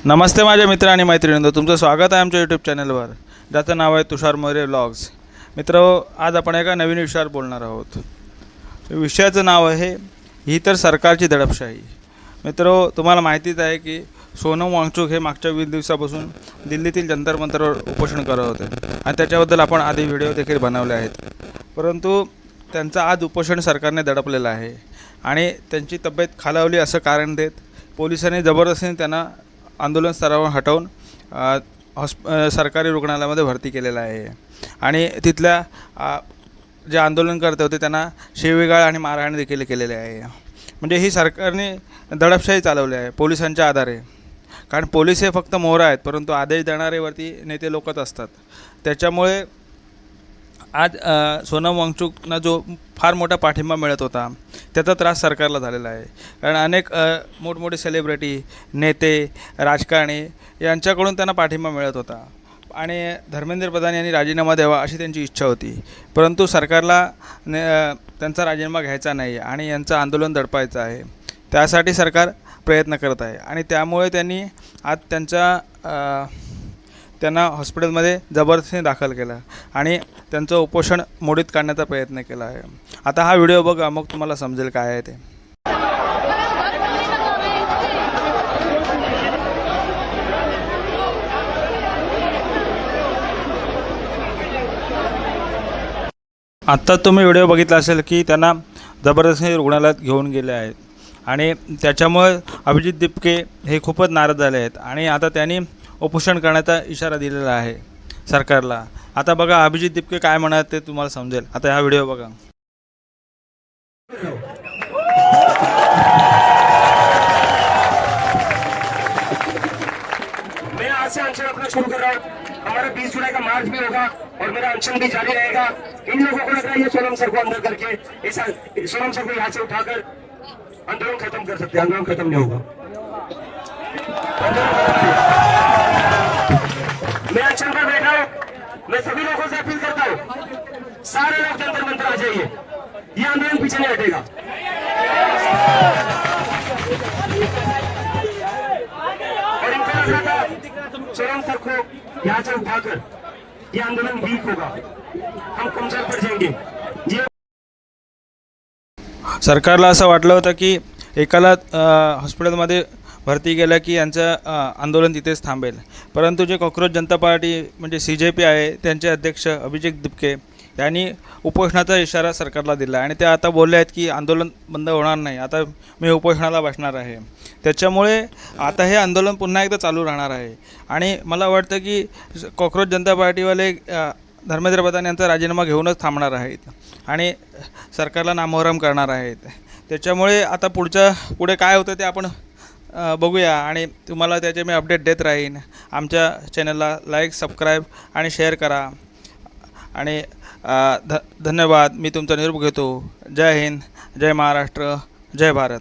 नमस्ते माझे मित्र आणि मैत्रिणींनो, तुमचं स्वागत आहे आमच्या यूट्यूब चॅनलवर, ज्याचं नाव आहे तुषार मोरे व्लॉग्स. मित्र, आज आपण एका नवीन विषयावर बोलणार आहोत. विषयाचं नाव आहे ही तर सरकारची दडपशाही. मित्र, तुम्हाला माहितीच आहे की सोनम वांगचुक हे मागच्या 20 दिवसापासून दिल्लीतील जंतर मंतरवर उपोषण करत होते आणि त्याच्याबद्दल आपण आधी व्हिडिओ देखील बनवले आहेत. परंतु त्यांचं आज उपोषण सरकारने दडपलेलं आहे आणि त्यांची तब्येत खालावली असं कारण देत पोलिसांनी जबरदस्तीने त्यांना आंदोलन स्तरावर हटवून सरकारी रुग्णालयामध्ये भरती केलेलं आहे. आणि तिथल्या जे आंदोलनकर्ते होते त्यांना शिवीगाळ आणि मारहाण देखील केलेले आहे. म्हणजे ही सरकारने दडपशाही चालवली आहे पोलिसांच्या आधारे. कारण पोलीस हे फक्त मोहरा आहेत, परंतु आदेश देणारेवरती नेते लोकच असतात. त्याच्यामुळे आज सोनम वांगचुकना जो फार मोठा पाठिंबा मिळत होता त्याचा त्रास सरकारला झालेला आहे. कारण अनेक मोठमोठे सेलिब्रिटी, नेते, राजकारणी यांच्याकडून त्यांना पाठिंबा मिळत होता आणि धर्मेंद्र प्रधान यांनी राजीनामा द्यावा अशी त्यांची इच्छा होती. परंतु सरकारला त्यांचा राजीनामा घ्यायचा नाही आणि यांचं आंदोलन दडपायचं आहे. त्यासाठी सरकार प्रयत्न करत आहे आणि त्यामुळे त्यांनी आज त्यांना हॉस्पिटलमध्ये जबरदस्तीने दाखल केलं आणि त्यांचं उपोषण मोडीत काढण्याचा प्रयत्न केला आहे. आता हा व्हिडिओ बघा, मग तुम्हाला समजेल काय आहे ते. आत्ता तुम्ही व्हिडिओ बघितला असेल की त्यांना जबरदस्तीने रुग्णालयात घेऊन गेले आहेत आणि त्याच्यामुळे अभिजित दिपके हे खूपच नाराज झाले आहेत आणि आता त्यांनी उपोषण करण्याचा इशारा दिलेला आहे सरकारला. आता बघा अभिजित दिपके काय म्हणत ते तुम्हाला समजेल. आता हा व्हिडिओ बघा. मैं आज से अनशन अपना शुरू कर रहा हूँ. हमारा 20 जुलाई का मार्च भी होगा और मेरा अनशन भी जारी रहेगा. इन लोगों को लग रहा है ये सोनम सर को अंदर करके सोनम सर को यहाँ से उठाकर आंदोलन खत्म कर सकते हैं. आंदोलन खत्म नहीं होगा. मैं अनशन पर बैठा हूँ. मैं सभी लोगों से अपील करता हूँ, सारे लोग जंतर मंतर आ जाइए. ये आंदोलन पीछे नहीं हटेगा. और इनको लग रहा था सोनम सर को यहाँ से उठाकर ये आंदोलन वीक होगा, हम कमजोर पड़ जाएंगे. ये सरकारला असं वाटलं होतं की एकाला हॉस्पिटलमध्ये भरती केलं की यांचं आंदोलन तिथेच थांबेल. परंतु जे कॉक्रोच जनता पार्टी म्हणजे CJP आहे त्यांचे अध्यक्ष अभिजित दिपके यांनी उपोषणाचा इशारा सरकारला दिला आणि ते आता बोलले आहेत की आंदोलन बंद होणार नाही, आता मी उपोषणाला बसणार आहे. त्याच्यामुळे आता हे आंदोलन पुन्हा एकदा चालू राहणार आहे आणि मला वाटतं की कॉक्रोच जनता पार्टीवाले धर्मेंद्र प्रधान यांचा राजीनामा घेऊनच थांबणार आहेत आणि सरकारला नामोहरम करणार आहेत. त्याच्यामुळे आता पुढे काय होतं ते आपण बघूया आणि तुम्हाला त्याचे मी अपडेट देत राहीन. आमच्या चॅनलला लाईक, सबस्क्राईब आणि शेअर करा आणि धन्यवाद. मी तुमचा निरोप घेतो. जय हिंद, जय महाराष्ट्र, जय भारत.